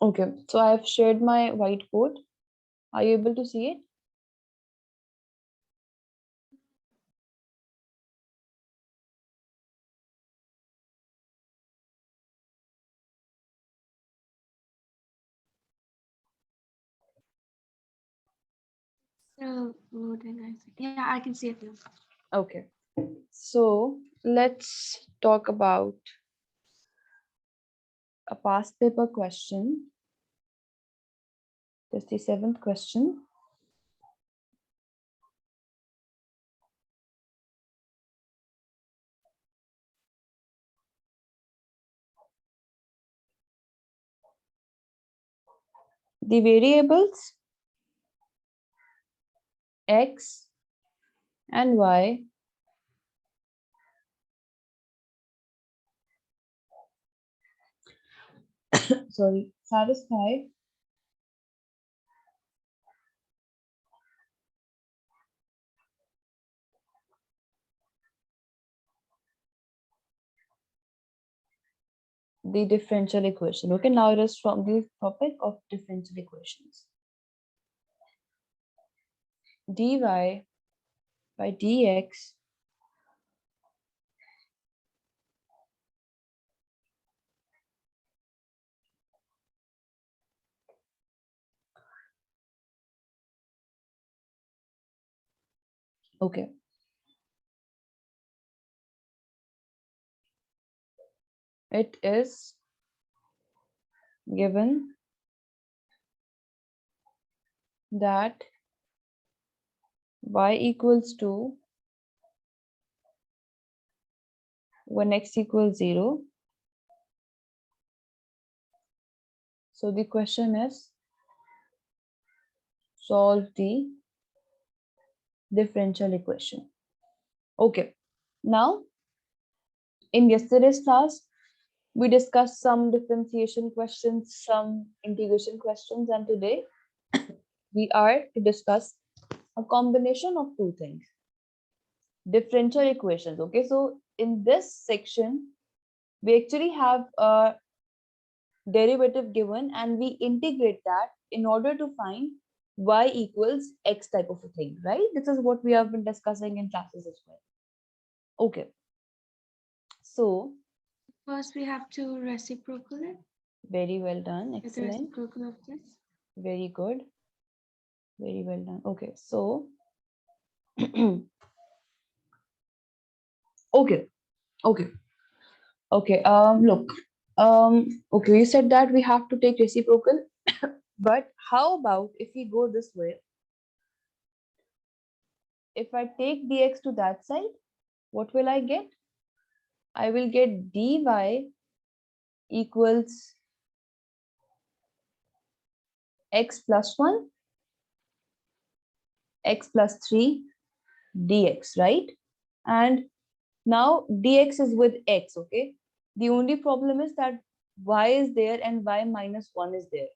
Okay, so I have shared my whiteboard. Are you able to see it? So loading, I think. Yeah, I can see it now. Okay, so let's talk about a past paper question. That's the seventh question. The variables x and y sorry satisfy the differential equation. Okay, now it is from the topic of differential equations. Dy by dx okay, it is given that y equals to when x equals 0. So the question is solve the differential equation. Okay, now in yesterday's class we discussed some differentiation questions, some integration questions, and today we are to discuss a combination of two things, differential equations. Okay, so in this section we actually have a derivative given and we integrate that in order to find y equals x type of a thing, right? This is what we have been discussing in classes as well. Okay, so First, we have to reciprocal it. very well done, Get the excellent, reciprocal of this. very good, very well done. Okay, so okay, okay, okay. Look, okay, you said that we have to take reciprocal, but how about if we go this way? If I take dx to that side, what will I get? I will get dy equals x plus 1, x plus 3 dx, right? And now dx is with x, okay? The only problem is that y is there and y minus 1 is there.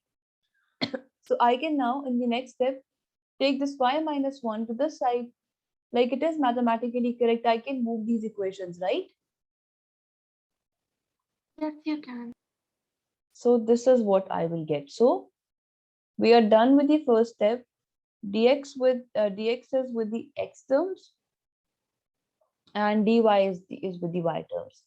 So I can now, in the next step, take this y minus 1 to this side. Like it is mathematically correct. I can move these equations, right? Yes, you can. So this is what I will get. So we are done with the first step. Dx is with the x terms and dy is with the y terms.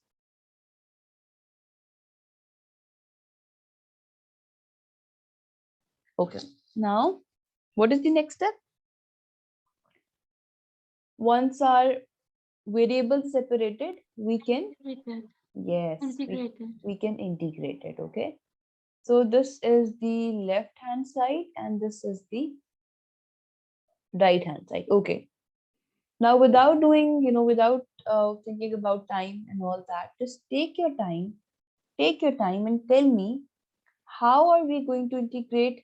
Okay. Now, what is the next step? Once our variables separated, we can, Integrated. yes, Integrated. we can integrate it. Okay. So this is the left hand side and this is the right hand side. Okay. Now, without doing, without thinking about time and all that, just take your time and tell me how are we going to integrate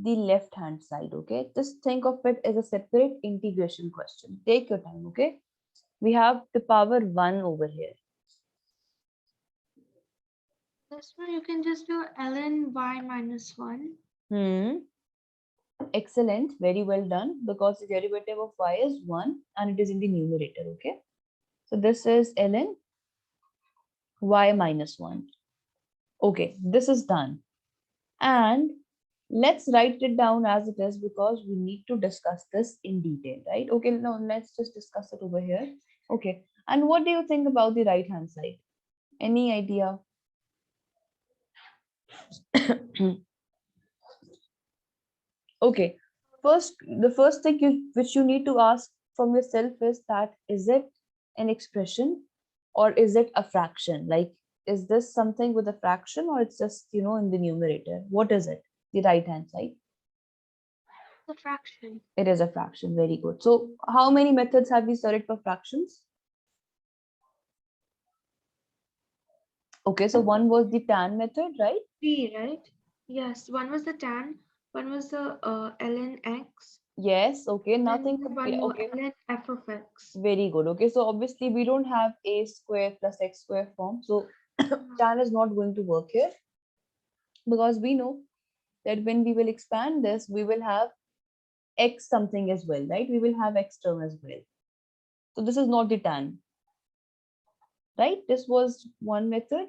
the left hand side. Okay, just think of it as a separate integration question. Take your time. Okay, we have the power 1 over here. This one you can just do ln y minus 1. Excellent, very well done, because the derivative of y is 1 and it is in the numerator. Okay, so this is ln y minus 1. Okay, this is done. And let's write it down as it is because we need to discuss this in detail, right? Okay, now let's just discuss it over here. Okay, and what do you think about the right hand side? Any idea? Okay, first, the first thing which you need to ask from yourself is that is it an expression or is it a fraction? Like, is this something with a fraction or it's just, in the numerator? What is it? The right hand side. The fraction. It is a fraction. Very good. So, how many methods have we studied for fractions? Okay, so one was the tan method, right? Three, right? Yes. One was the tan. One was the ln x. Yes. Okay. Now Then think we of, have one yeah, more okay. ln f of x. Very good. Okay. So obviously we don't have a square plus x square form. So tan is not going to work here because we know that when we will expand this, we will have x something as well, right? We will have x term as well. So this is not the tan, right? This was one method.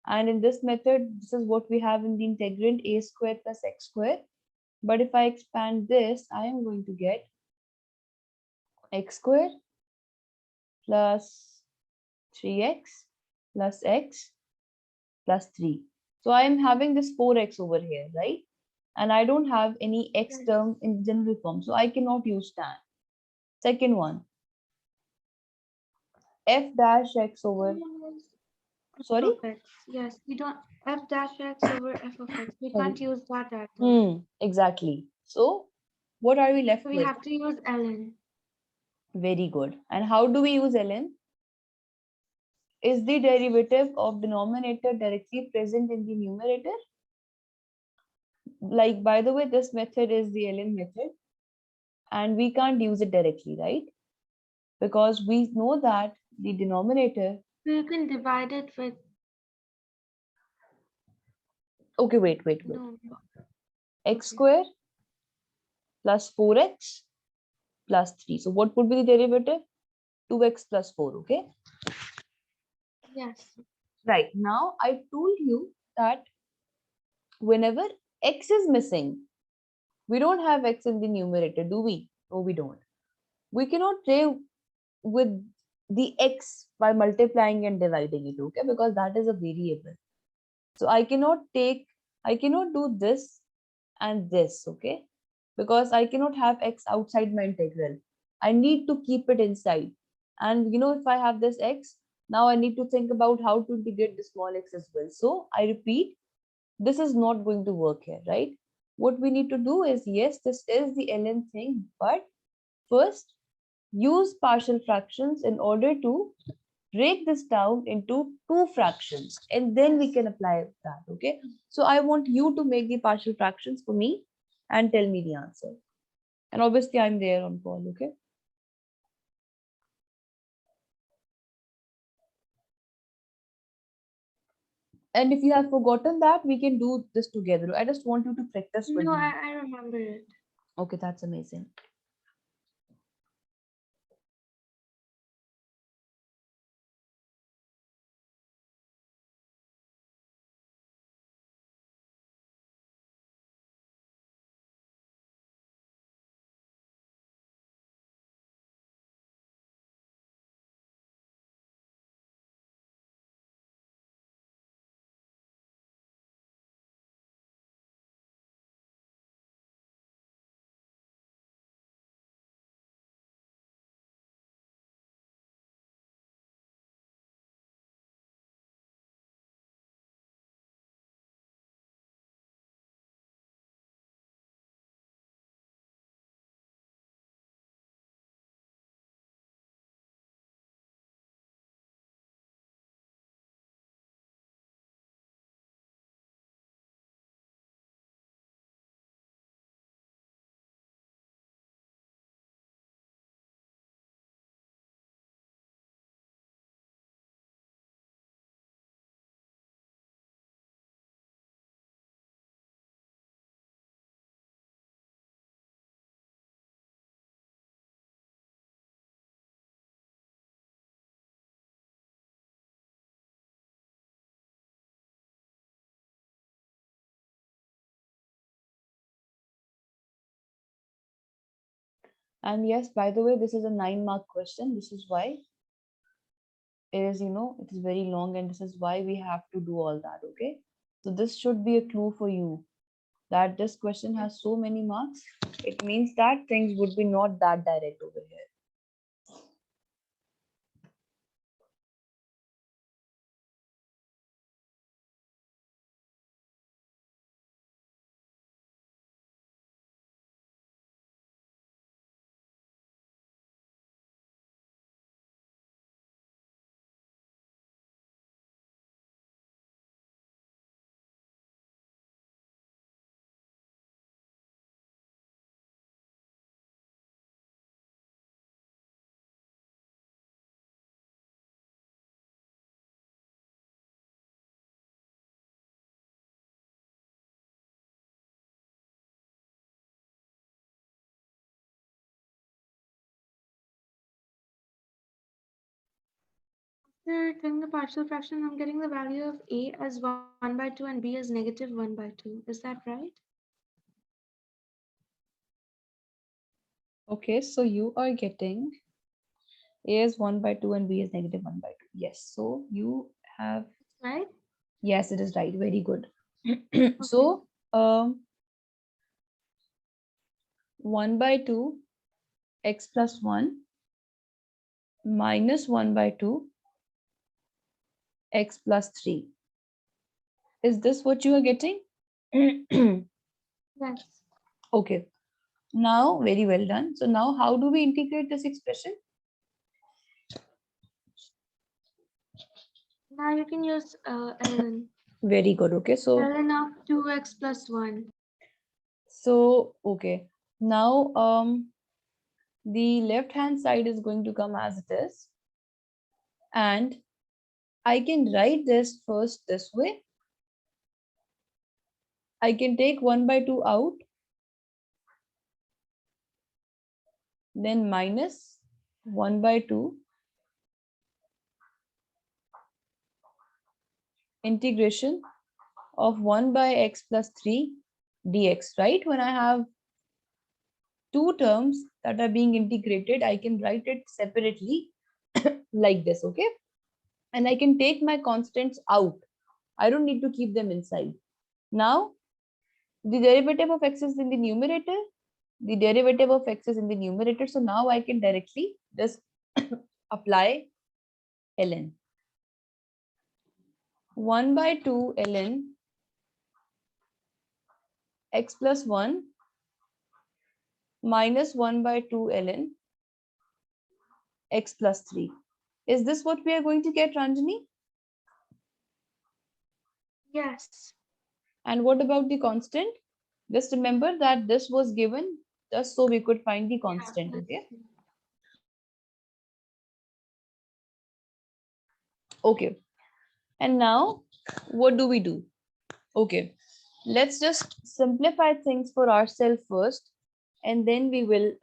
And in this method, this is what we have in the integrand a square plus x square. But if I expand this, I am going to get x square plus 3x plus x plus 3. So I am having this 4x over here, right? And I don't have any x Yes. term in the general form, so I cannot use tan. Second one, f dash x over, F sorry? of x. Yes. We don't f dash x over f of x. We Sorry. can't use that either. Exactly. So what are we left So we with? have to use ln. Very good. And how do we use ln? Is the derivative of denominator directly present in the numerator? Like, by the way, this method is the ln method, and we can't use it directly, right? Because we know that the denominator. So you can divide it with Okay, wait. no. X Okay. square plus 4x plus 3. So what would be the derivative? 2x plus 4, okay? Yes. Right, now I told you that whenever x is missing, we don't have x in the numerator, do we? No, we don't. We cannot play with the x by multiplying and dividing it, okay? Because that is a variable. So I cannot do this and this, okay? Because I cannot have x outside my integral. I need to keep it inside. And if I have this x, now I need to think about how to integrate the small x as well. So I repeat, this is not going to work here, right? What we need to do is, yes, this is the ln thing, but first use partial fractions in order to break this down into two fractions, and then we can apply that, okay? So I want you to make the partial fractions for me and tell me the answer. And obviously I'm there on call, okay? And if you have forgotten that, we can do this together. I just want you to practice with No, me. I remember it. Okay, that's amazing. And yes, by the way, this is a 9-mark question. This is why it is, it is very long, and this is why we have to do all that. Okay. So this should be a clue for you that this question has so many marks. It means that things would be not that direct over here. After doing the partial fraction, I'm getting the value of a as 1 by 2 and b as negative 1 by 2. Is that right? Okay, so you are getting A is 1 by 2 and B is negative 1 by 2. Yes, so you have, Right? yes, it is right. Very good. Okay. So, 1 by 2 x plus 1 minus 1 by 2 x plus 3. Is this what you are getting? Yes. Okay. Now, very well done. So now how do we integrate this expression? Now you can use ln. Very good. Okay. ln of 2x plus 1. Okay. Now, the left hand side is going to come as it is. And I can write this first this way. I can take 1 by 2 out, then minus 1 by 2 integration of 1 by x plus 3 dx, right? When I have two terms that are being integrated, I can write it separately like this, okay? And I can take my constants out. I don't need to keep them inside. Now, the derivative of x is in the numerator. The derivative of x is in the numerator. So now I can directly just apply ln. 1 by 2 ln x plus 1 minus 1 by 2 ln x plus 3. Is this what we are going to get, Ranjani? Yes. And what about the constant? Just remember that this was given just so we could find the Yeah. constant, okay? Okay. And now, what do we do? Okay. Let's just simplify things for ourselves first, and then we will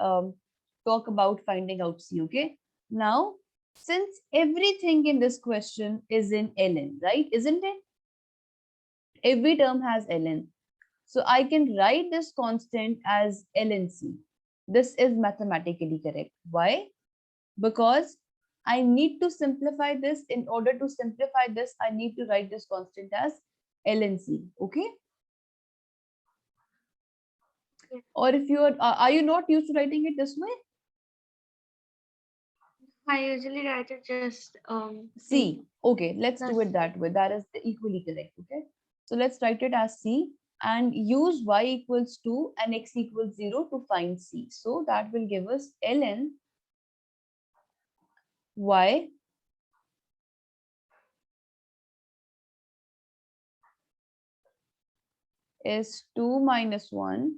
talk about finding out C, okay? Now, since everything in this question is in ln, right? Isn't it? Every term has ln. So I can write this constant as ln C. This is mathematically correct. Why? Because I need to simplify this. In order to simplify this, I need to write this constant as ln C. Okay? Yeah. Or if you are you not used to writing it this way? I usually write it just c C. Okay, let's do plus it that way. That is equally correct. Okay. So let's write it as C and use y equals 2 and x equals 0 to find C. So that will give us ln y is 2 minus 1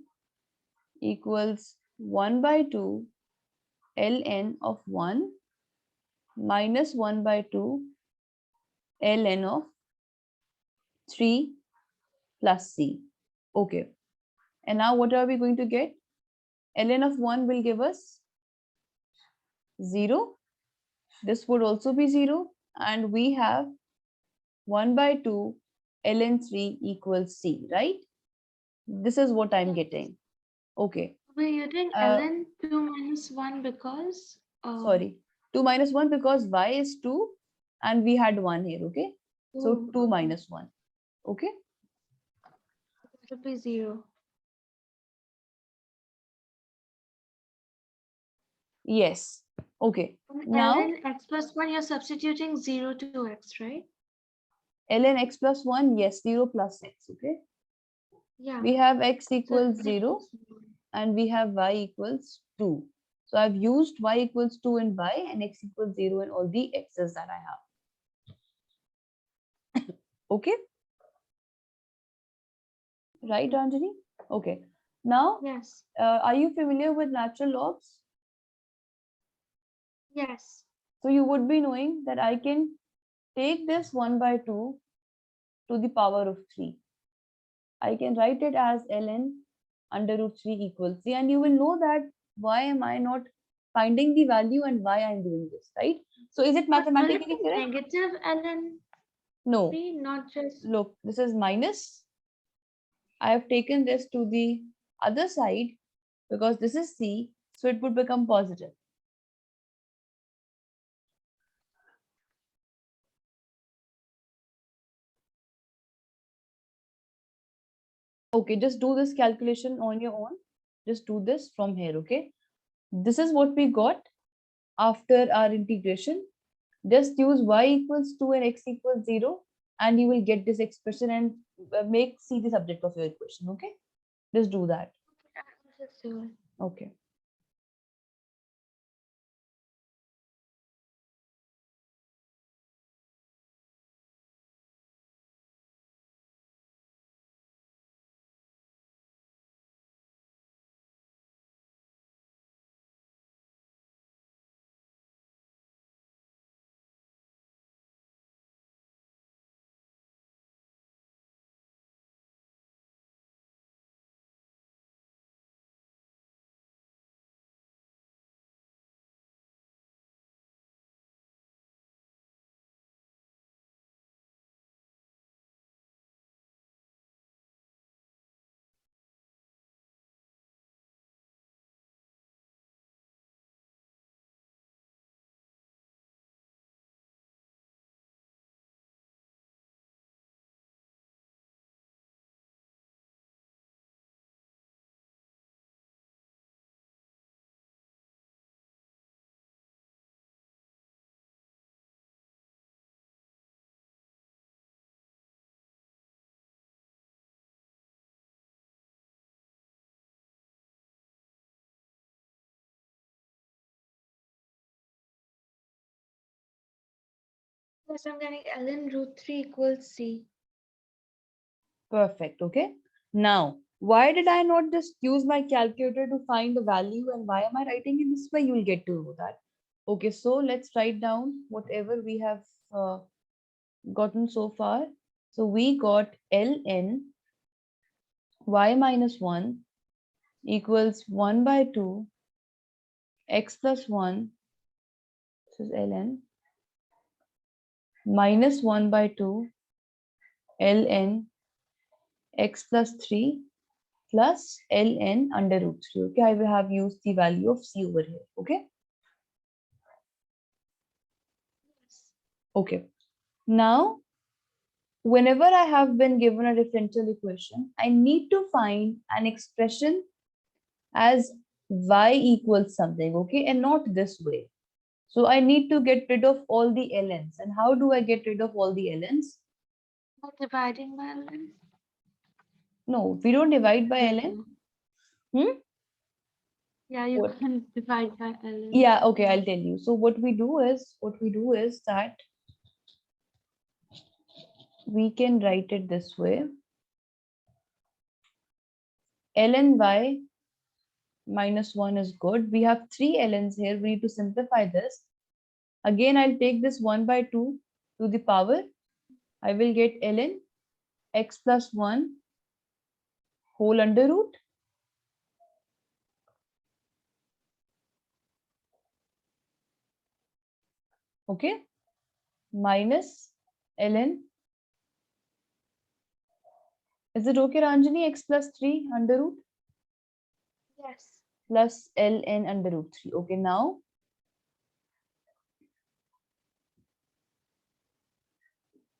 equals 1 by 2 ln of 1 minus 1 by 2 ln of 3 plus C. Okay. And now what are we going to get? ln of 1 will give us 0. This would also be 0. And we have 1 by 2 ln 3 equals C, right? This is what I'm yes. getting. Okay. We're using Uh, ln 2 minus 1 because sorry, 2 minus 1 because y is 2 and we had 1 here, okay? So 2 okay, minus 1, okay? that would be 0. Yes, okay. And Now ln x plus 1, you're substituting 0 to x, right? ln x plus 1, yes, 0 plus x, okay? Yeah. We have x So equals it 0 equals 0. and we have y equals 2. So I've used y equals 2 in y and x equals 0 in all the x's that I have. Okay, right, Anjali? Okay. Now, Yes. are you familiar with natural logs? Yes. So you would be knowing that I can take this 1 by 2 to the power of 3. I can write it as ln under root 3 equals 3, and you will know that why am I not finding the value and why I'm doing this, right? So is it But will it mathematically be correct? negative ln No. 3, not just... Look, this is minus. I have taken this to the other side because this is C, so it would become positive. Okay, just do this calculation on your own. Just do this from here, okay? This is what we got after our integration. Just use y equals 2 and x equals 0 and you will get this expression and make C the subject of your equation, okay? Just do that. I'll just do it. Okay. Yes, I'm getting ln root 3 equals C. Perfect. Okay. Now, why did I not just use my calculator to find the value and why am I writing in this way? You will get to know that. Okay, so let's write down whatever we have uh, gotten so far. So we got ln y minus 1 equals 1 by 2 x plus 1, this is ln, minus 1 by 2 ln x plus 3 plus ln under root 3. Okay, I will have used the value of c over here. Okay. Yes. Okay. Now, whenever I have been given a differential equation, I need to find an expression as y equals something, okay, and not this way. So I need to get rid of all the ln's. And how do I get rid of all the ln's? By dividing by ln? No, we don't divide by ln. No. Hmm? Yeah, you What? can divide by ln. Yeah, okay, I'll tell you. So what we do is that we can write it this way. Ln y minus 1 is good. We have 3 ln's here. We need to simplify this. Again, I'll take this 1 by 2 to the power. I will get ln x plus 1 whole under root. Okay. Minus ln. Is it okay, Ranjani? X plus 3 under root. Yes. plus ln under root 3. Okay, now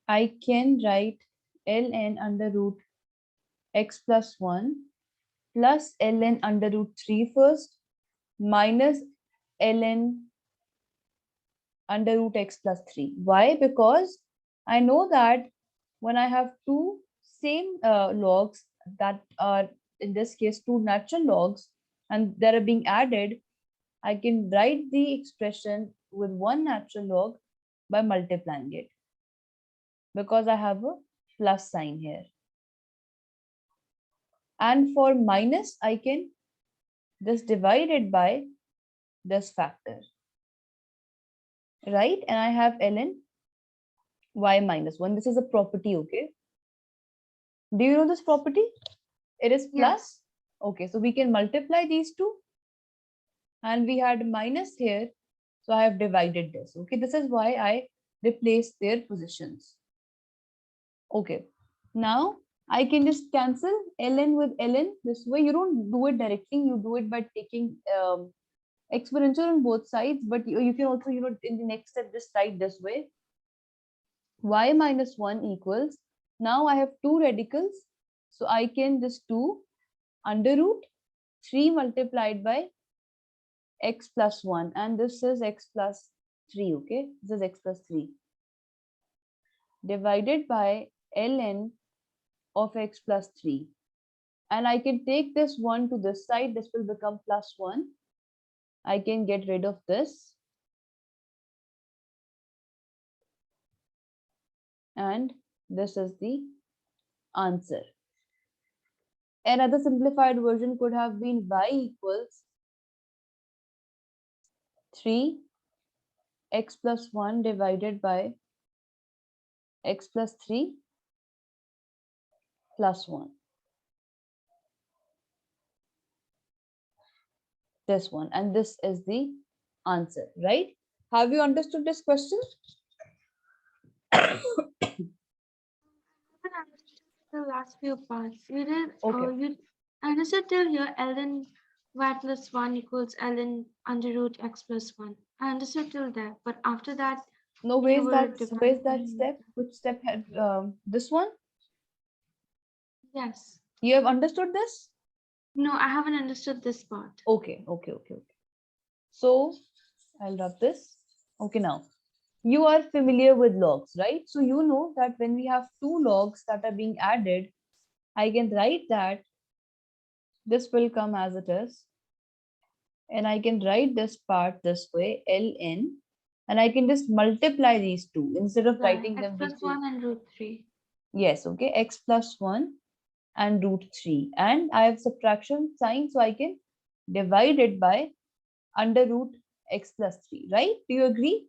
I can write ln under root x plus 1 plus ln under root 3 first minus ln under root x plus 3. Why? Because I know that when I have two same logs that are, in this case, two natural logs, and that are being added, I can write the expression with one natural log by multiplying it because I have a plus sign here. And for minus, I can just divide it by this factor, right? And I have ln y minus 1. This is a property, okay? Do you know this property? It is Yes. plus. Okay, so we can multiply these two, and we had minus here. So I have divided this. Okay, this is why I replaced their positions. Okay, now I can just cancel ln with ln this way. You don't do it directly, you do it by taking exponential on both sides, but you can also, in the next step, just write this way. Y minus 1 equals, now I have two radicals, so I can just do under root 3 multiplied by x plus 1, and this is x plus 3, okay? This is x plus 3 divided by ln of x plus 3. And I can take this 1 to this side, this will become plus 1. I can get rid of this, and this is the answer. Another simplified version could have been y equals 3 x plus 1 divided by x plus 3 plus 1. This one, and this is the answer, right? Have you understood this question? I haven't understood the last few parts. You did, Okay, you understood till here ln y plus 1 equals ln under root x plus 1. I understood till there, but after that, no, you were where's that dividing. step? Which step had this one? Yes. You have understood this? No, I haven't understood this part. Okay. So I'll rub this. Okay, now you are familiar with logs, right? So you know that when we have two logs that are being added, I can write that this will come as it is, and I can write this part this way, ln, and I can just multiply these two instead of Right. writing X them plus equal. 1 and root 3. Yes, okay, x plus 1 and root 3, and I have subtraction sign, so I can divide it by under root x plus 3, right? Do you agree?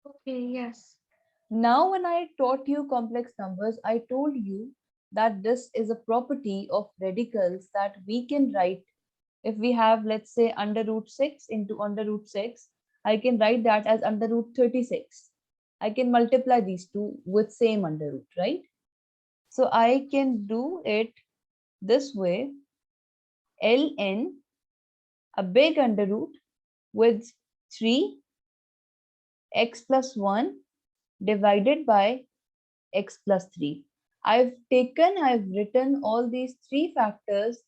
Okay, yes. Now, when I taught you complex numbers, I told you that this is a property of radicals that we can write. If we have, let's say, under root 6 into under root 6, I can write that as under root 36. I can multiply these two with same under root, right? So I can do it this way, ln a big under root with 3 x plus 1 divided by x plus 3. I've written all these three factors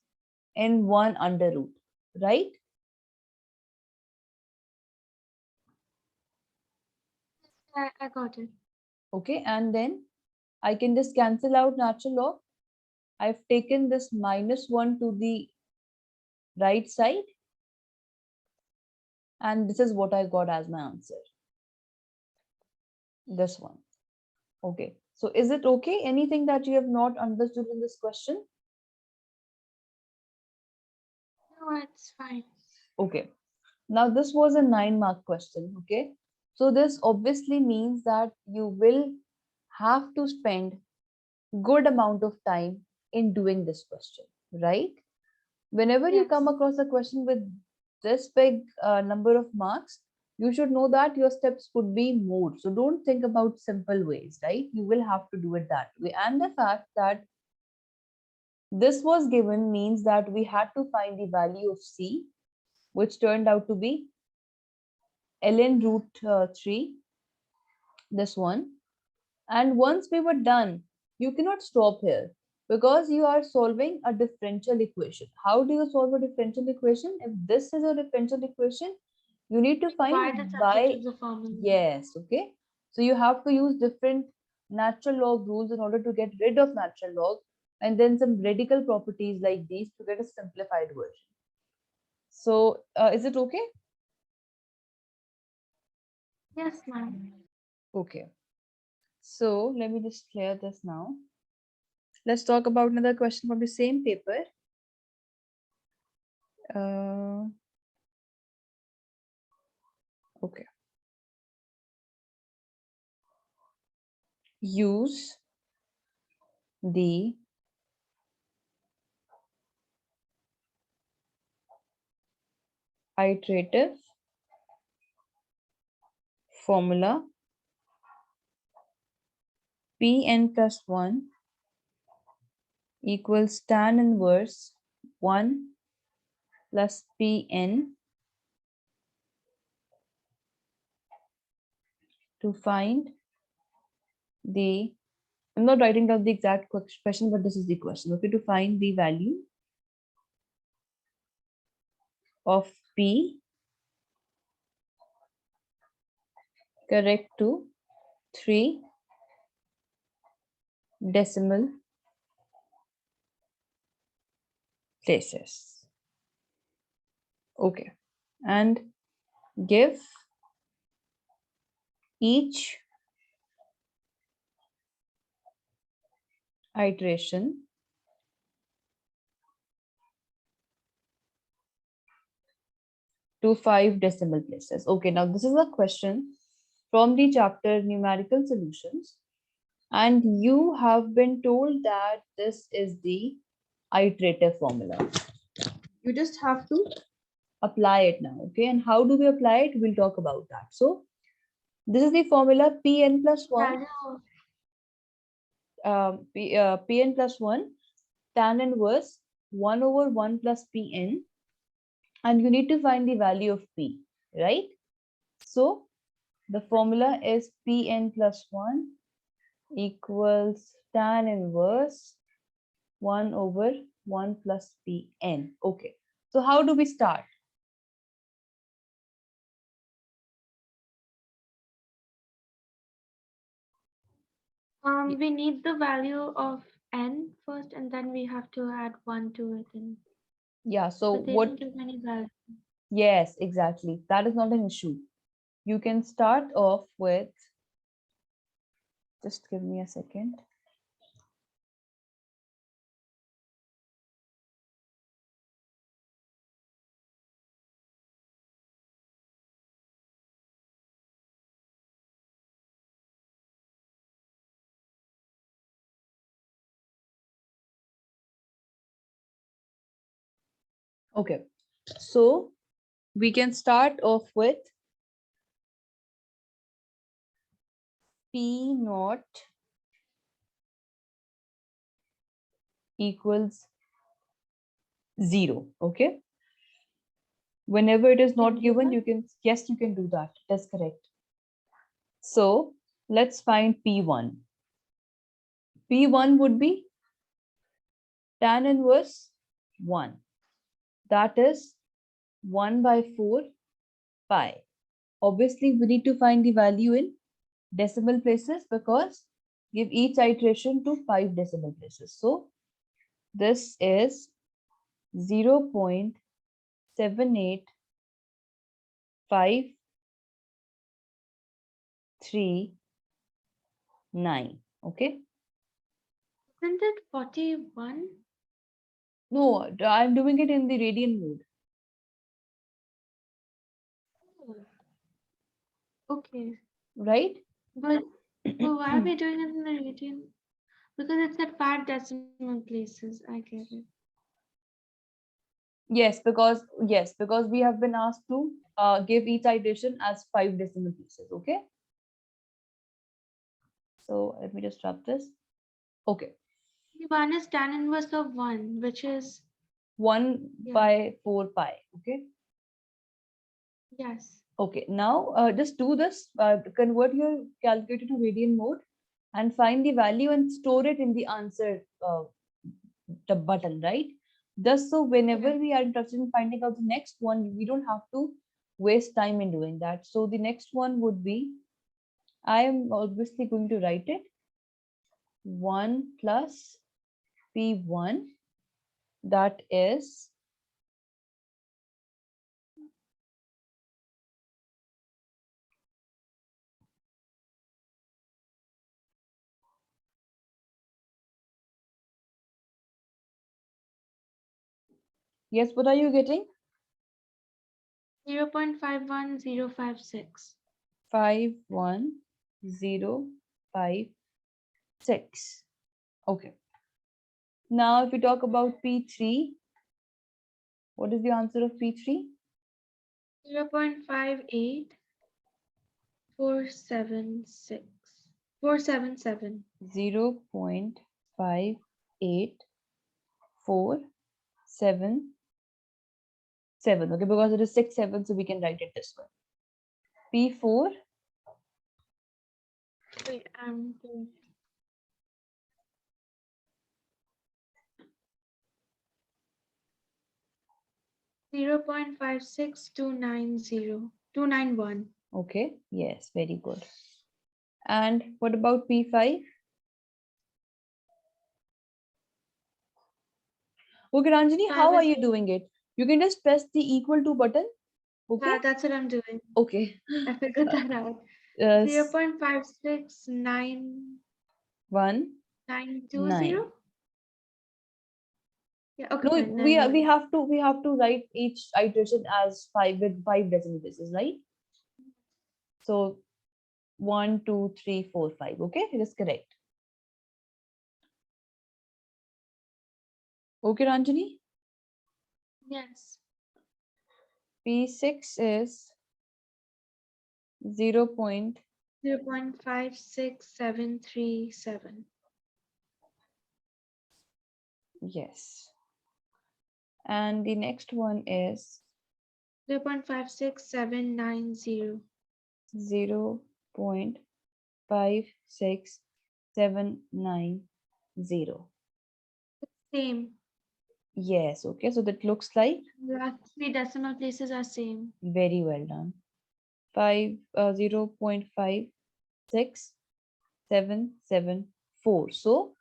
in one under root, right? I got it. Okay, and then I can just cancel out natural log. I've taken this minus 1 to the right side, and this is what I got as my answer. This one. Okay, so is it okay? Anything that you have not understood in this question? No, it's fine. Okay, now this was a 9-mark question. Okay, so this obviously means that you will have to spend good amount of time in doing this question, right? Whenever you come Yes. across a question with this big number of marks, you should know that your steps could be more. So don't think about simple ways, right? You will have to do it that way. And the fact that this was given means that we had to find the value of C. which turned out to be ln root 3, this one. And once we were done, you cannot stop here because you are solving a differential equation. How do you solve a differential equation? If this is a differential equation, you need to find Why the subject y. of the formula? Yes, okay. So you have to use different natural log rules in order to get rid of natural log, and then some radical properties like these to get a simplified version. So is it okay? Yes, ma'am. Okay. So let me just clear this now. Let's talk about another question from the same paper. Uh, okay. Use the iterative formula Pn plus 1 equals tan inverse 1 plus Pn to find the, I'm not writing down the exact question, but this is the question. Okay, to find the value of P correct to 3 decimal places. Okay, and give each iteration to 5 decimal places. Okay, now this is a question from the chapter numerical solutions, and you have been told that this is the iterative formula. You just have to apply it now. Okay, and how do we apply it? We'll talk about that. So this is the formula Pn plus 1, Value of Pn plus 1 tan inverse 1 over 1 plus Pn, and you need to find the value of P, right? So the formula is Pn plus 1 equals tan inverse 1 over 1 plus Pn. Okay, so how do we start? we need the value of n first, and then we have to add 1 to it. And Yeah, so but they didn't what? give any value. Yes, exactly. That is not an issue. You can start off with, just give me a second. Okay, so we can start off with P naught equals 0. Okay, whenever it is We can not do given, that. you can, yes, you can do that. That's correct. So let's find P1. P1 would be tan inverse 1. That is 1 by 4 pi. Obviously, we need to find the value in decimal places because give each iteration to 5 decimal places. So this is 0.78539. Okay. Isn't it 41? No, I'm doing it in the radian mode. Oh, okay. Right? But why are we doing it in the region? Because it's at 5 decimal places. I get it. Yes, because we have been asked to give each iteration as 5 decimal places. Okay. So let me just drop this. Okay. One is tan inverse of 1, which is 1 yeah. by 4 pi. Okay. Yes. Okay, now just do this, convert your calculator to radian mode and find the value and store it in the answer the button, right? Just so whenever Yes. we are interested in finding out the next one, we don't have to waste time in doing that. So the next one would be, I am obviously going to write it 1 plus P1, that is yes, what are you getting? 0.51056. 51056. Okay. Now if we talk about P3, what is the answer of P3? 0.58476. 477. 0.58477. Okay, because it is 6 7, so we can write it this way. P4, Wait, I'm doing 0.56290. 291. Yes, very good. And what about P5? Okay, Ranjani, 5 how are is you doing it? You can just press the equal to button. Okay. yeah, that's what I'm doing. Okay. I figured that out. Uh, 0.569 1 9. 920. Yeah, okay, No, fine. we 9 we 1. have to write each iteration as 5 with 5 decimal places, right? So 1 2 3 4 5. Okay, it is correct. Okay, Ranjani. Yes. P6 is 0. 0.56737. Yes. And the next one is 0.56790. 0.56790. Same. Yes, okay. So that looks like Last three decimal places are same. very well done. 0.56774. So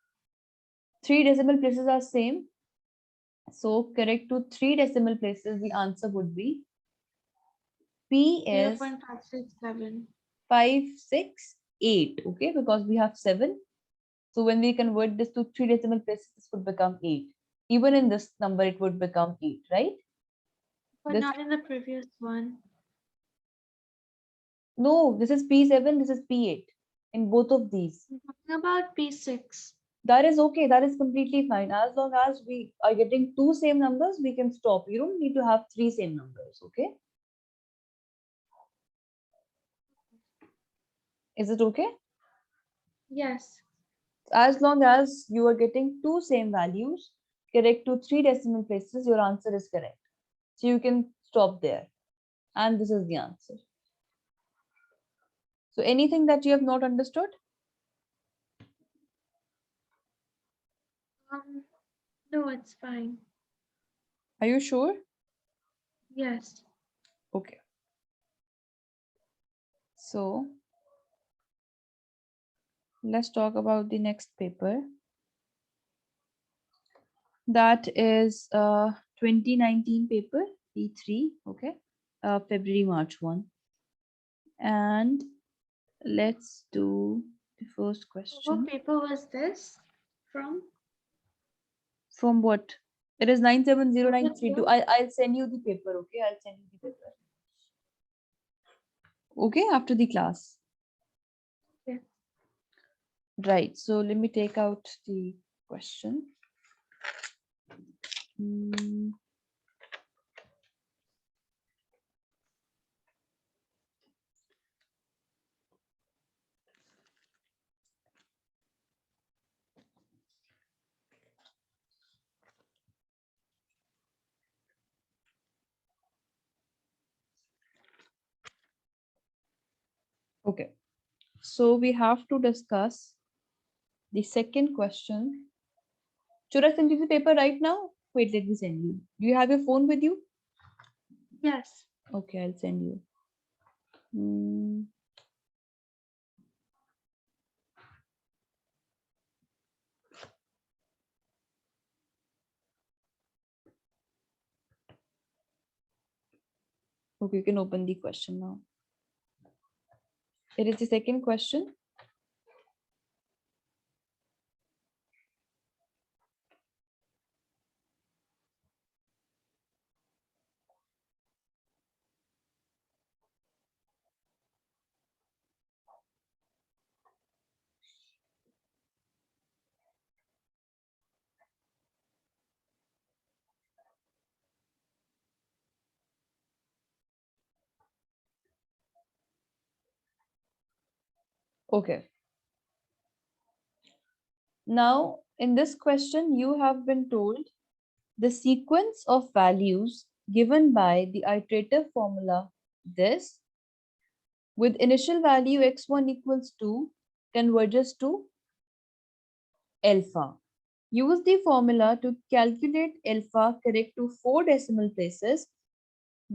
3 decimal places are same. So correct to 3 decimal places, the answer would be P is 0.567. 568. Okay, because we have 7. So when we convert this to 3 decimal places, this would become 8. Even in this number, it would become 8, right? But This not in the previous one. no, this is P7, this is P8 in both of these. I'm talking about P6. That is okay, that is completely fine. As long as we are getting 2 same numbers, we can stop. You don't need to have 3 same numbers, okay? Is it okay? Yes. As long as you are getting 2 same values, correct to 3 decimal places, your answer is correct. So you can stop there. And this is the answer. So anything that you have not understood? Um, no, it's fine. Are you sure? Yes. Okay. So let's talk about the next paper. That is 2019 paper, P3, okay? February, March 1. And let's do the first What question. paper was this from? From what? It is Was it 970932. you? I'll send you the paper, okay? I'll send you the paper. Okay, after the class. Okay. Right. So let me take out the question. Hmm. Okay. So we have to discuss the second question. Should I send you the paper right now? Wait, let me send you. Do you have your phone with you? Yes. Okay, I'll send you. Hmm. Okay, you can open the question now. It is the second question. Okay. Now, in this question, you have been told the sequence of values given by the iterative formula this with initial value x1 equals 2 converges to alpha. Use the formula to calculate alpha correct to 4 decimal places.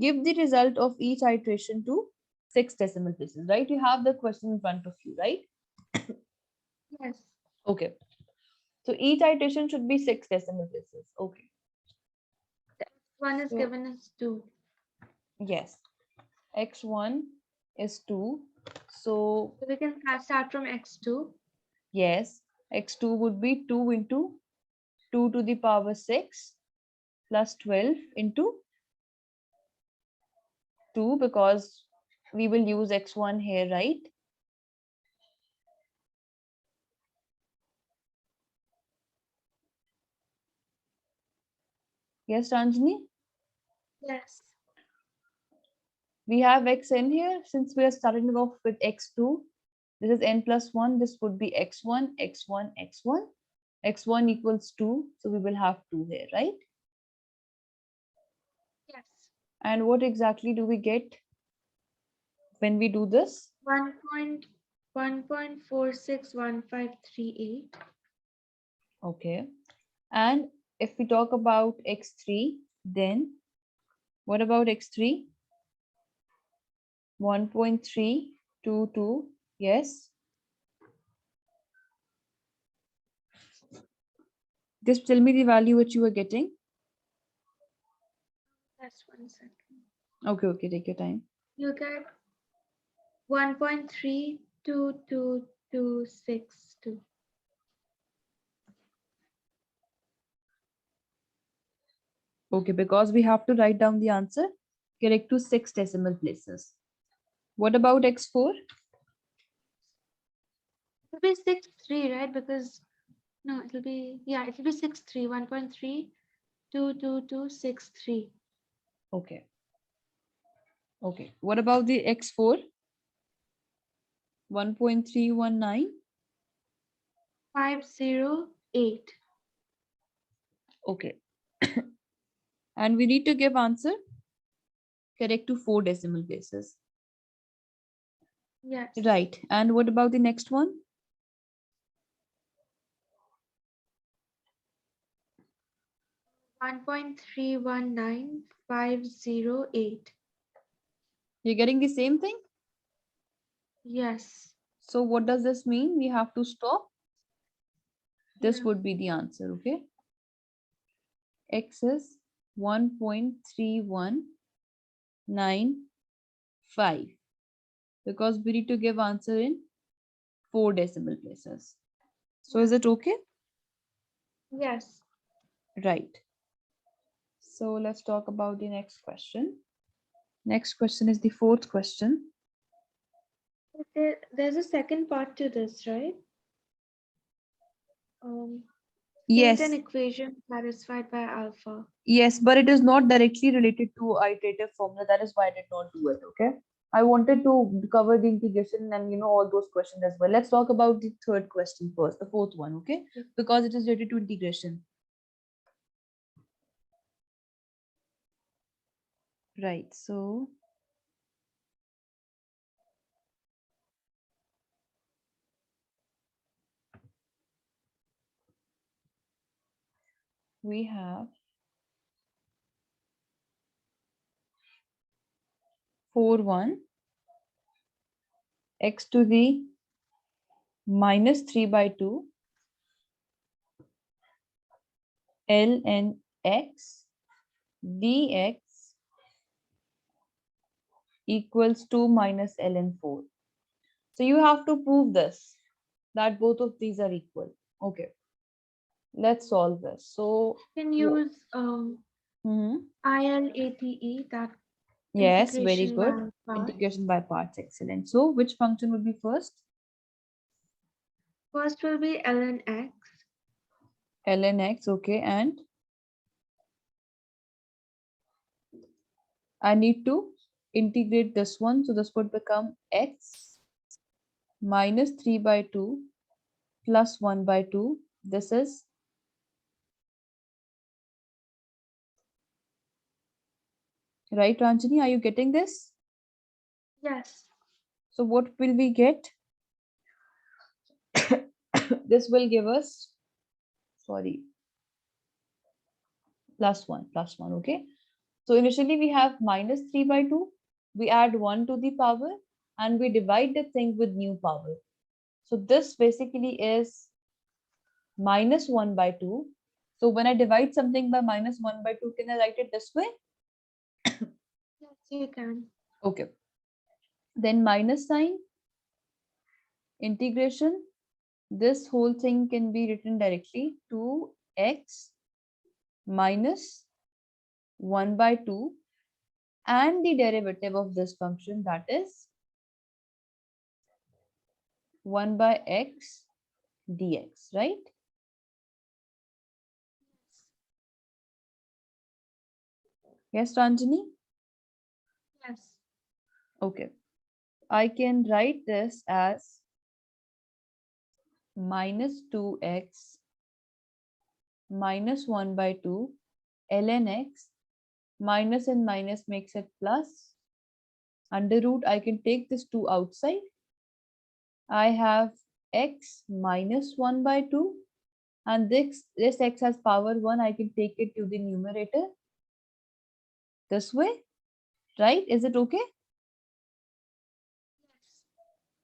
Give the result of each iteration to 6 decimal places, right? You have the question in front of you, right? Yes. Okay. So each iteration should be 6 decimal places. Okay. One is So given as 2. yes, x1 is 2. So So we can start from x2. yes, x2 would be 2 into 2 to the power 6 plus 12 into 2 because we will use x1 here, right? Yes, Ranjini? Yes. We have x in here since we are starting off with x2. This is n plus 1. This would be x1, x1, x1. x1 equals 2. So we will have 2 here, right? Yes. And what exactly do we get when we do this? 1.1.461538. Okay. And if we talk about x3, then what about x3? 1.322. Yes. Just tell me the value which you are getting. That's 1 second. Okay, take your time. You get 1.322262. Okay, because we have to write down the answer correct to 6 decimal places. What about x4? It'll be 6.3, right? Because no, it'll be 6.3. 1.322263. Okay. Okay. What about the x4? 1.319. 508. Okay. And we need to give answer correct to 4 decimal places. Yes. Right. And what about the next one? 1.319508. You're getting the same thing? Yes. So what does this mean? We have to stop. This Yeah. would be the answer, okay? X is 1.3195 because we need to give answer in 4 decimal places. So is it okay? Yes. Right. So let's talk about the next question. Next question is the fourth question. There's a second part to this, right? State Yes, an equation satisfied by alpha. yes, but it is not directly related to iterative formula. That is why I did not do it. Okay. I wanted to cover the integration and all those questions as well. Let's talk about the third question first, the fourth one, okay? Because it is related to integration. Right. So we have 4 1 x to the minus 3 by 2 ln x dx equals 2 minus ln 4. So you have to prove this, that both of these are equal. Okay, let's solve this. So, Can use mhm. ILATE, that Yes, very integration good. by part. Integration by parts, excellent. So which function would be first? First will be ln x. Ln x, okay, and I need to integrate this one. So this would become x minus 3 by 2 plus 1 by 2. This is right, Ranjani. Are you getting this? Yes. So what will we get? This will give us, sorry, plus 1, okay. So initially we have minus 3 by 2. We add 1 to the power and we divide the thing with new power. So this basically is minus 1 by 2. So when I divide something by minus 1 by 2, can I write it this way? Yes, you can. Okay. Then minus sign, integration. This whole thing can be written directly to x minus 1 by 2 and the derivative of this function, that is 1 by x dx, right? Yes, Ranjani? Yes. Okay. I can write this as minus 2x minus 1 by 2 ln x, minus and minus makes it plus, under root I can take this 2 outside. I have x minus 1 by 2 and this x has power 1, I can take it to the numerator this way, right? Is it okay? Yes.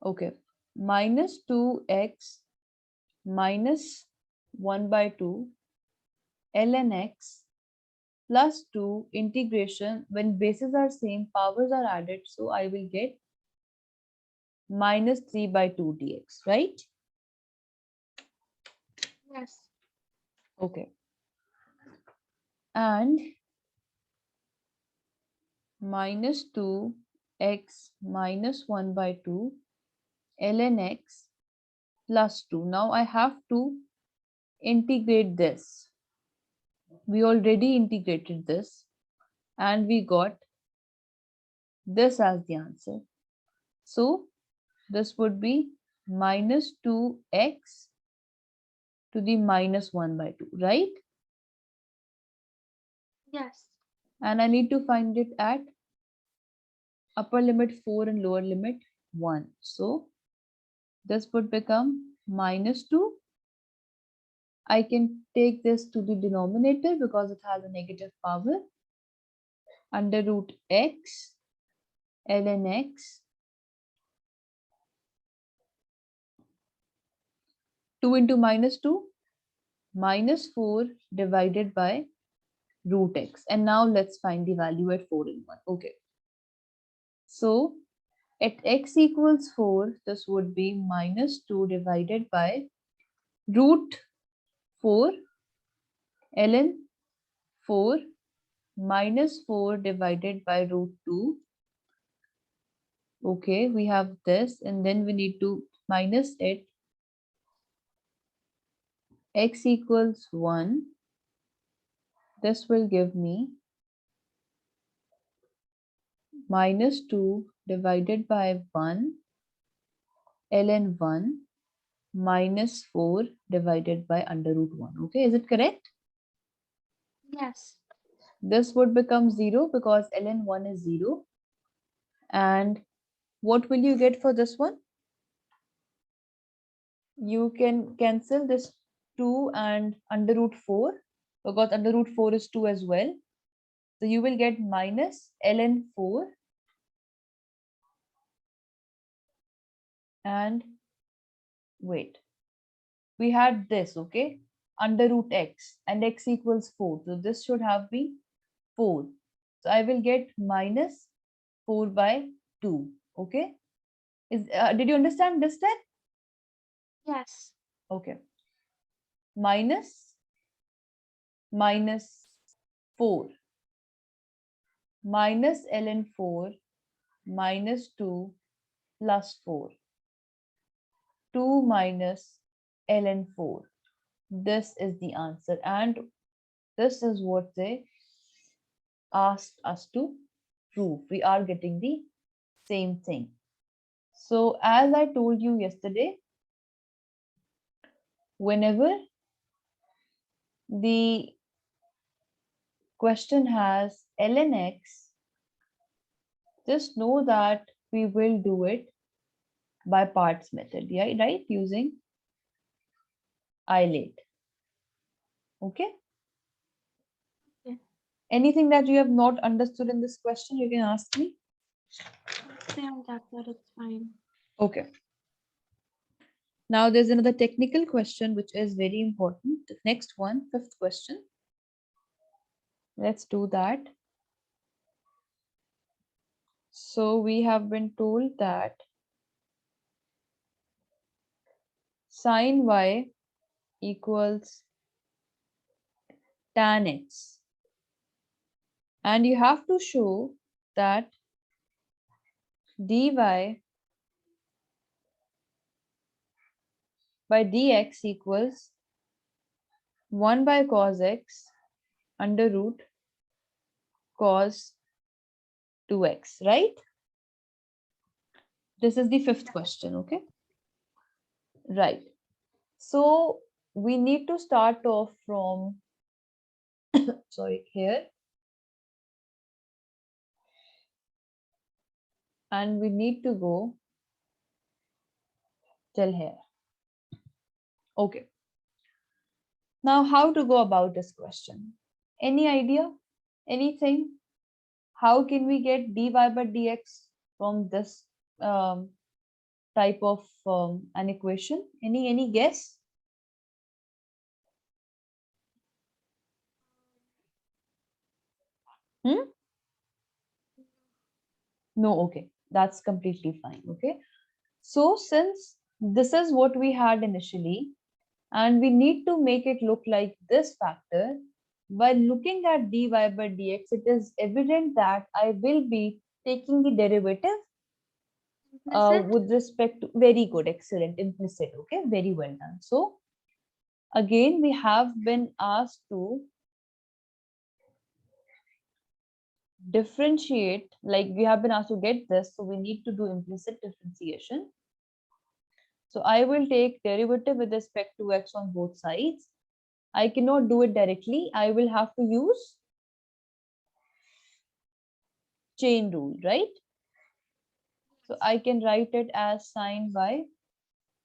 Okay. Minus 2x minus 1 by 2 ln x plus 2 integration, when bases are same, powers are added, so I will get minus 3 by 2 dx, right? Yes. Okay. And minus 2x minus 1 by 2 ln x plus 2. Now I have to integrate this. We already integrated this and we got this as the answer. So this would be minus 2x to the minus 1 by 2, right? Yes. And I need to find it at upper limit 4 and lower limit 1. So this would become minus 2. I can take this to the denominator because it has a negative power, under root x ln x, 2 into minus 2, minus 4 divided by root x. And now let's find the value at 4 and 1. Okay. So at x equals 4, this would be minus 2 divided by root 4 ln 4 minus 4 divided by root 2. Okay, we have this and then we need to minus it. X equals 1. This will give me minus 2 divided by 1 ln 1 minus 4 divided by under root 1. Okay, is it correct? Yes. This would become 0 because ln 1 is 0. And what will you get for this one? You can cancel this 2 and under root 4. because under root 4 is 2 as well. So you will get minus ln 4 and wait, we had this, okay, under root x and x equals 4. So this should have been 4. So I will get minus 4 by 2. Okay. Did you understand this step? Yes. Okay. Minus 4 minus ln 4 minus 2 plus 4. 2 minus ln 4. This is the answer, and this is what they asked us to prove. We are getting the same thing. So as I told you yesterday, whenever the question has ln x, just know that we will do it by parts method, yeah, right? Using ILATE. Okay. Okay. Anything that you have not understood in this question, you can ask me. Stay on that, but it's fine. Okay. Now there's another technical question which is very important. The next one, fifth question. Let's do that. So we have been told that sine y equals tan x. And you have to show that dy by dx equals 1 by cos x under root cos 2x, right? This is the fifth question, okay? Right. So we need to start off from, sorry, here. And we need to go till here. Okay. Now, how to go about this question? Any idea? Anything? How can we get dy by dx from this type of an equation? Any guess? Hmm? No, okay. That's completely fine. Okay. So since this is what we had initially, and we need to make it look like this factor, by looking at dy by dx, it is evident that I will be taking the derivative Implicit? with respect to, very good, excellent, implicit, okay, very well done. So again, we have been asked to differentiate, like we have been asked to get this, so we need to do implicit differentiation. So I will take derivative with respect to x on both sides. I cannot do it directly. I will have to use chain rule, right? So I can write it as sine y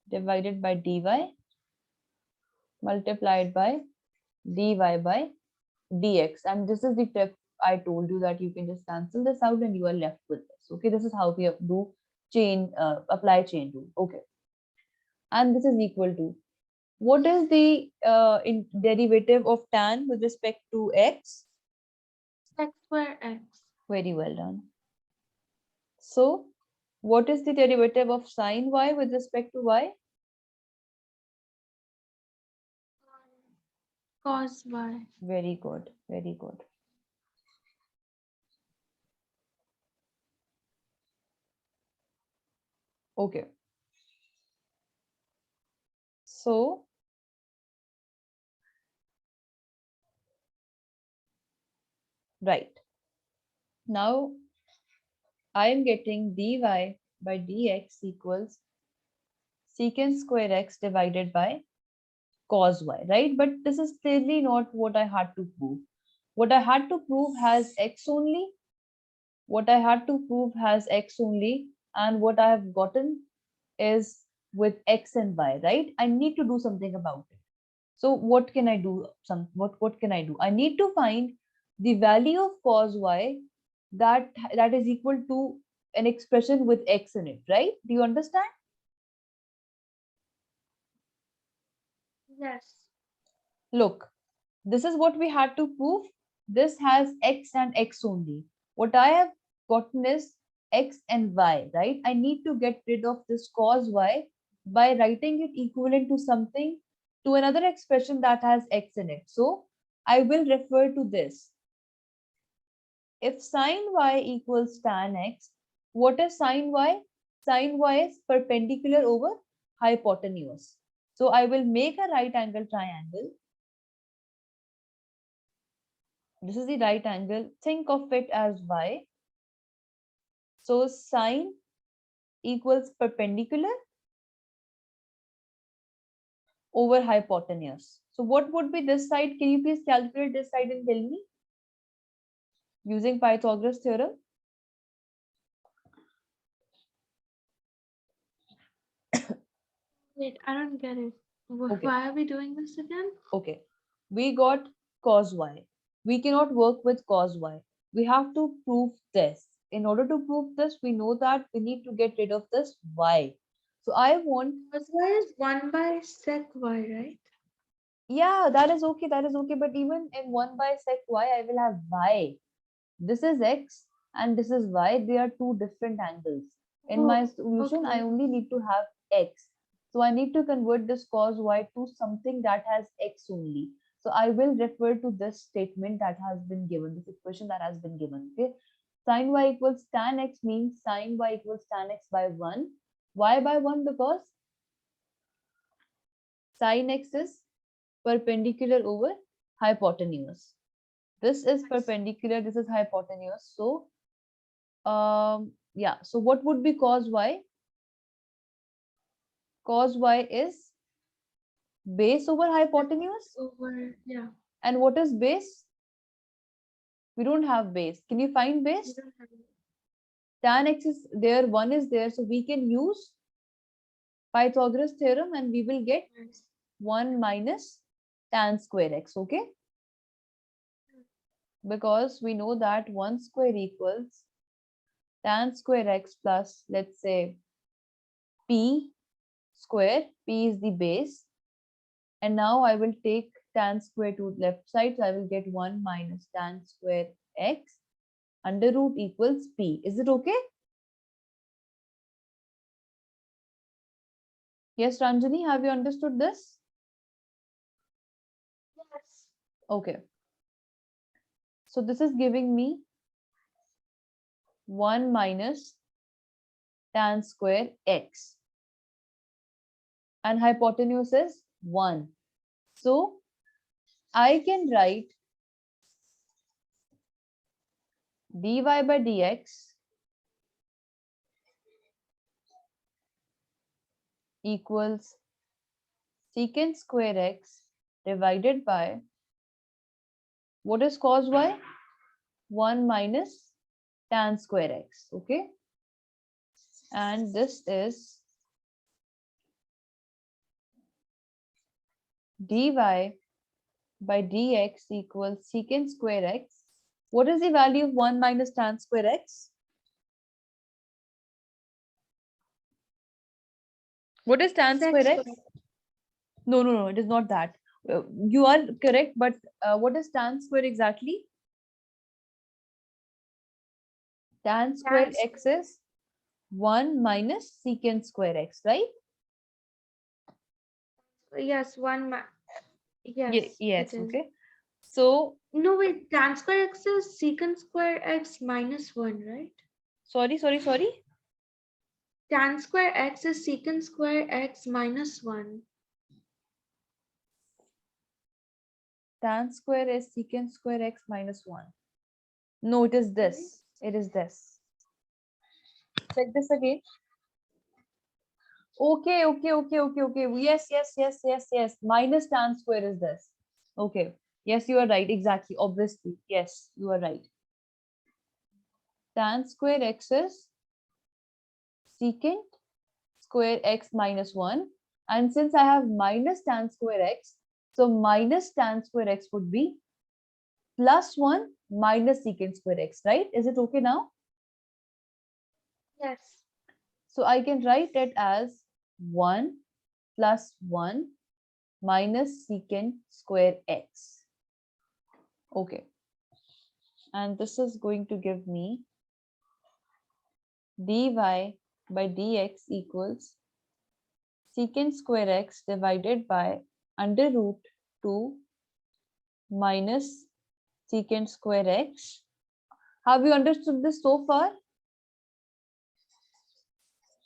divided by dy multiplied by dy by dx. And this is the tip I told you, that you can just cancel this out and you are left with this. Okay, this is how we do chain, apply chain rule. Okay. And this is equal to, what is the derivative of tan with respect to x? X square x. Very well done. So what is the derivative of sine y with respect to y? Cos y. Very good, very good. Okay. So right. Now I am getting dy by dx equals secant square x divided by cos y, right? But this is clearly not what I had to prove. What I had to prove has x only. What I had to prove has x only, and what I have gotten is with x and y, right? I need to do something about it. So what can I do? What can I do? I need to find the value of cos y that is equal to an expression with x in it, right? Do you understand? Yes. Look, this is what we had to prove. This has x and x only. What I have gotten is x and y, right? I need to get rid of this cos y by writing it equivalent to something, to another expression that has x in it. So I will refer to this. If sine y equals tan x, what is sine y? Sine y is perpendicular over hypotenuse. So I will make a right angle triangle. This is the right angle. Think of it as y. So sine equals perpendicular over hypotenuse. So what would be this side? Can you please calculate this side and tell me using Pythagoras theorem? Wait, I don't get it. Okay, Why are we doing this again? okay. We got cos y. We cannot work with cos y. We have to prove this. In order to prove this, we know that we need to get rid of this y. So I want, Cos y is 1 by sec y, right? yeah, that is okay. That is okay. But even in 1 by sec y, I will have y. This is x and this is y. They are two different angles. In my Oh, solution, I okay. only need to have x. So I need to convert this cos y to something that has x only. So I will refer to this statement that has been given, this equation that has been given. Okay. Sin y equals tan x means sin y equals tan x by 1. Why by 1? Because sin x is perpendicular over hypotenuse. This is Yes. perpendicular, this is hypotenuse. So yeah, so what would be cos y? Cos y is base over hypotenuse. Over, yeah. And what is base? We don't have base. Can you find We base? don't have it. Tan x is there, 1 is there, so we can use Pythagoras theorem and we will get Yes. 1 minus tan square x, okay? Because we know that 1 square equals tan square x plus, let's say, p square. P is the base. And now I will take tan square to left side. So I will get 1 minus tan square x under root equals p. Is it okay? Yes, Ranjani, have you understood this? Yes. Okay. So this is giving me 1 minus tan square x. And hypotenuse is 1. So I can write dy by dx equals secant square x divided by, what is cos y? 1 minus tan square x, okay? And this is dy by dx equals secant square x. What is the value of 1 minus tan square x? What is tan Sec square square. x? No, no, no, it is not that. You are correct, but what is tan square exactly? Tan square Tan x is 1 minus secant square x, right? yes, yes, Yes, it is. okay. So, No, wait, tan square x is secant square x minus 1, right? sorry. Tan square x is secant square x minus 1. Tan square is secant square x minus 1. No, it is Right? this. It is this. Check this again. Okay. Yes. Minus tan square is this. Okay. Yes, you are right. Exactly. Obviously. Yes, you are right. Tan square x is secant square x minus 1. And since I have minus tan square x, So minus tan square x would be plus 1 minus secant square x, right? Is it okay now? Yes. So I can write it as 1 plus 1 minus secant square x. Okay. And this is going to give me dy by dx equals secant square x divided by under root 2 minus secant square x. Have you understood this so far?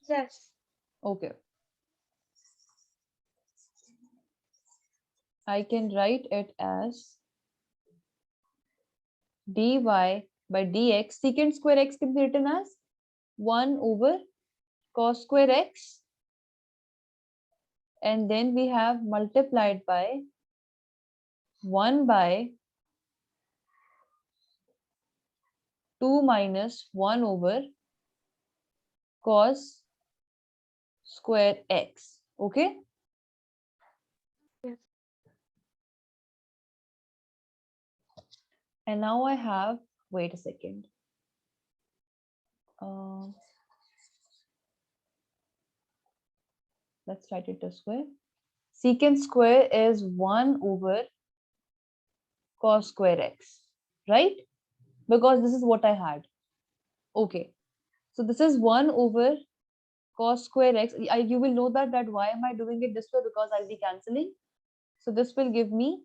Yes. Okay. I can write it as dy by dx. Secant square x can be written as 1 over cos square x. And then we have multiplied by 1 by 2 minus 1 over cos square x. Okay. Yes. And now I have, wait a second. Let's write it this way. Secant square is 1 over cos square x, right? Because this is what I had. Okay. So this is 1 over cos square x. You will know that why am I doing it this way? Because I'll be cancelling. So this will give me,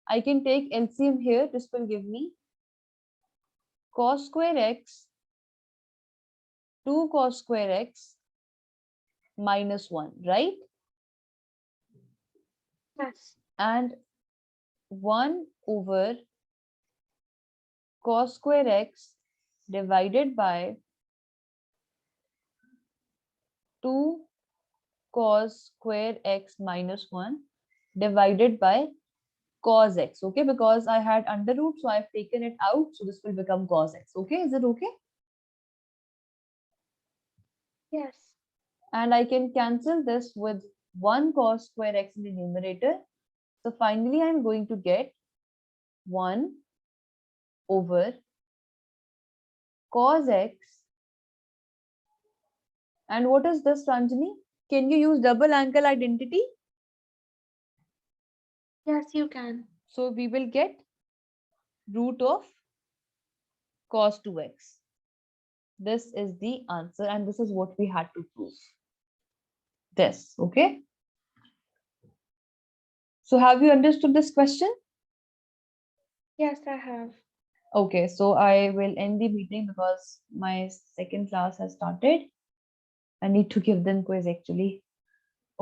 I can take LCM here. This will give me cos square x 2 cos square x minus 1, right? Yes. And 1 over cos square x divided by 2 cos square x minus 1 divided by cos x. Okay, because I had under root, so I've taken it out. So this will become cos x. Okay, is it okay? Yes. And I can cancel this with 1 cos square x in the numerator. So finally, I'm going to get 1 over cos x. And what is this, Ranjani? Can you use double angle identity? Yes, you can. So we will get root of cos 2x. This is the answer, and this is what we had to prove. This, okay? So have you understood this question? Yes, I have. Okay, so I will end the meeting because my second class has started. I need to give them quiz actually.